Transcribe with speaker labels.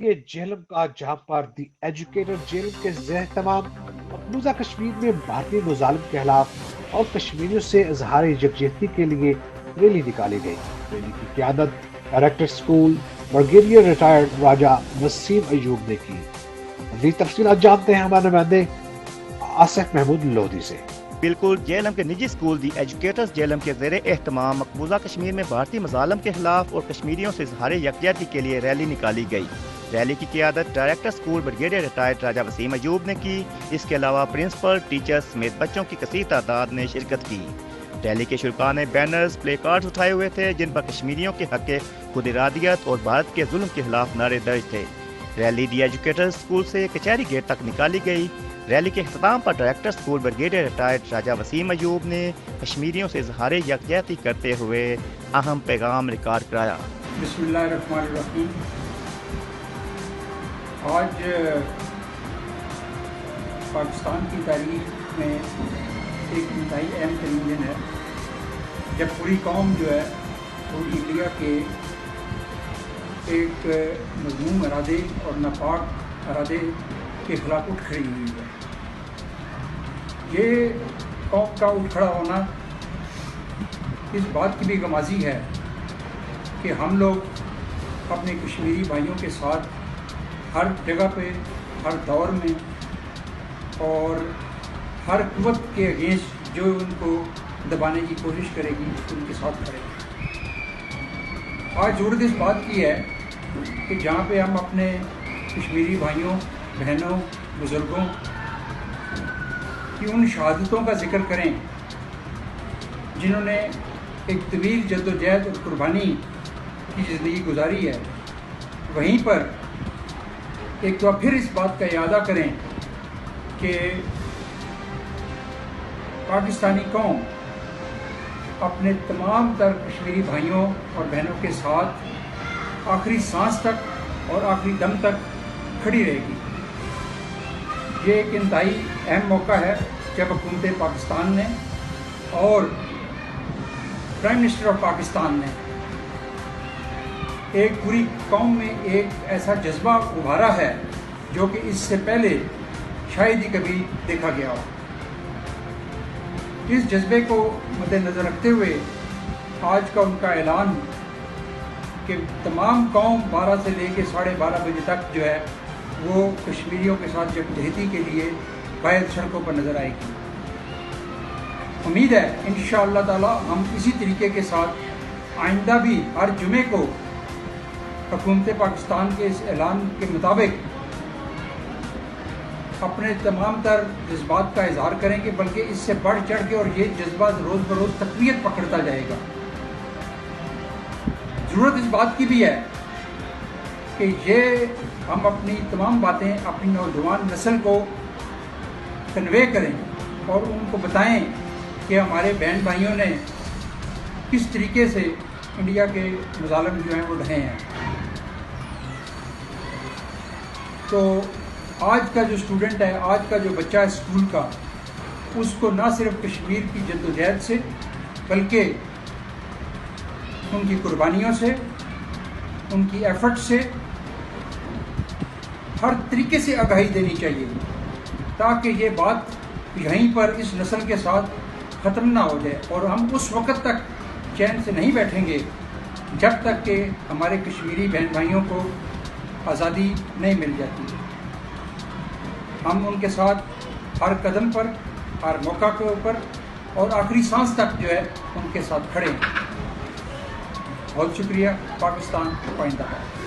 Speaker 1: یہ جہلم کا جہاں پر دی ایجوکیٹر جہلم کے زیر اہتمام مقبوضہ کشمیر میں بھارتی مظالم کے خلاف اور کشمیریوں سے اظہار یکجہتی کے لیے ریلی نکالی گئی۔ ریلی کی قیادت ڈائریکٹر اسکول بریگیڈیئر ریٹائرڈ راجہ وسیم ایوب نے کی۔ مزید تفصیلات جانتے ہیں ہمارے نمائندے آصف محمود لودھی سے۔
Speaker 2: بالکل، جہلم کے نجی اسکول دی ایجوکیٹرز جہلم کے زیر اہتمام مقبوضہ کشمیر میں بھارتی مظالم کے خلاف اور کشمیریوں سے اظہار یکجہتی کے لیے ریلی نکالی گئی۔ ریلی کی قیادت ڈائریکٹر اسکول بریگیڈیئر ریٹائرڈ راجہ وسیم ایوب نے کی۔ اس کے علاوہ پرنسپل، ٹیچرز سمیت بچوں کی کثیر تعداد نے شرکت کی۔ ریلی کے شرکاء نے بینرز، پلے کارڈز اٹھائے ہوئے تھے جن پر کشمیریوں کے حق خود ارادیت اور بھارت کے ظلم کے خلاف نعرے درج تھے۔ ریلی دی ایجوکیٹرز اسکول سے کچہری گیٹ تک نکالی گئی۔ ریلی کے اختتام پر ڈائریکٹر اسکول بریگیڈیئر ریٹائرڈ راجہ وسیم ایوب نے کشمیریوں سے اظہار یکجہتی کرتے ہوئے اہم پیغام ریکارڈ کرایا۔
Speaker 3: بسم اللہ الرحمن الرحیم۔ آج پاکستان کی تاریخ میں ایک انتہائی اہم ترین دن ہے جب پوری قوم جو ہے وہ انڈیا کے ایک مذموم ارادے اور ناپاک ارادے کے خلاف اٹھ کھڑی ہوئی ہے۔ یہ قوم کا اٹھ کھڑا ہونا اس بات کی بھی غمازی ہے کہ ہم لوگ اپنے کشمیری بھائیوں کے ساتھ ہر جگہ پہ، ہر دور میں اور ہر قوت کے اگینسٹ جو ان کو دبانے کی کوشش کرے گی ان کے ساتھ کھڑے گی۔ آج ضرورت اس بات کی ہے کہ جہاں پہ ہم اپنے کشمیری بھائیوں، بہنوں، بزرگوں کی ان شہادتوں کا ذکر کریں جنہوں نے ایک طویل جدوجہد اور قربانی کی زندگی گزاری ہے، وہیں پر ایک تو پھر اس بات کا اعادہ کریں کہ پاکستانی قوم اپنے تمام تر کشمیری بھائیوں اور بہنوں کے ساتھ آخری سانس تک اور آخری دم تک کھڑی رہے گی۔ یہ ایک انتہائی اہم موقع ہے جب حکومت پاکستان نے اور پرائم منسٹر آف پاکستان نے ایک پوری قوم میں ایک ایسا جذبہ ابھارا ہے جو کہ اس سے پہلے شاید ہی کبھی دیکھا گیا ہو۔ اس جذبے کو مد نظر رکھتے ہوئے آج کا ان کا اعلان کہ تمام قوم 12 سے لے کے 12:30 بجے تک جو ہے وہ کشمیریوں کے ساتھ یکجہتی کے لیے باہر سڑکوں پر نظر آئے گی۔ امید ہے انشاءاللہ تعالی ہم اسی طریقے کے ساتھ آئندہ بھی ہر جمعے کو حکومت پاکستان کے اس اعلان کے مطابق اپنے تمام تر جذبات کا اظہار کریں گے، بلکہ اس سے بڑھ چڑھ کے اور یہ جذبہ روز بروز تقویت پکڑتا جائے گا۔ ضرورت اس بات کی بھی ہے کہ یہ ہم اپنی تمام باتیں اپنی نوجوان نسل کو کنوے کریں اور ان کو بتائیں کہ ہمارے بہن بھائیوں نے کس طریقے سے انڈیا کے مظالم جو ہیں وہ ڈھائے ہیں۔ تو آج کا جو اسٹوڈنٹ ہے، آج کا جو بچہ ہے اسکول کا، اس کو نہ صرف کشمیر کی جدوجہد سے بلکہ ان کی قربانیوں سے، ان کی ایفرٹ سے ہر طریقے سے آگاہی دینی چاہیے تاکہ یہ بات یہیں پر اس نسل کے ساتھ ختم نہ ہو جائے اور ہم اس وقت تک چین سے نہیں بیٹھیں گے جب تک کہ ہمارے کشمیری بہن بھائیوں کو آزادی نہیں مل جاتی۔ ہم ان کے ساتھ ہر قدم پر، ہر موقع کے اوپر اور آخری سانس تک جو ہے ان کے ساتھ کھڑے ہیں۔ بہت شکریہ۔ پاکستان پائندہ ہے۔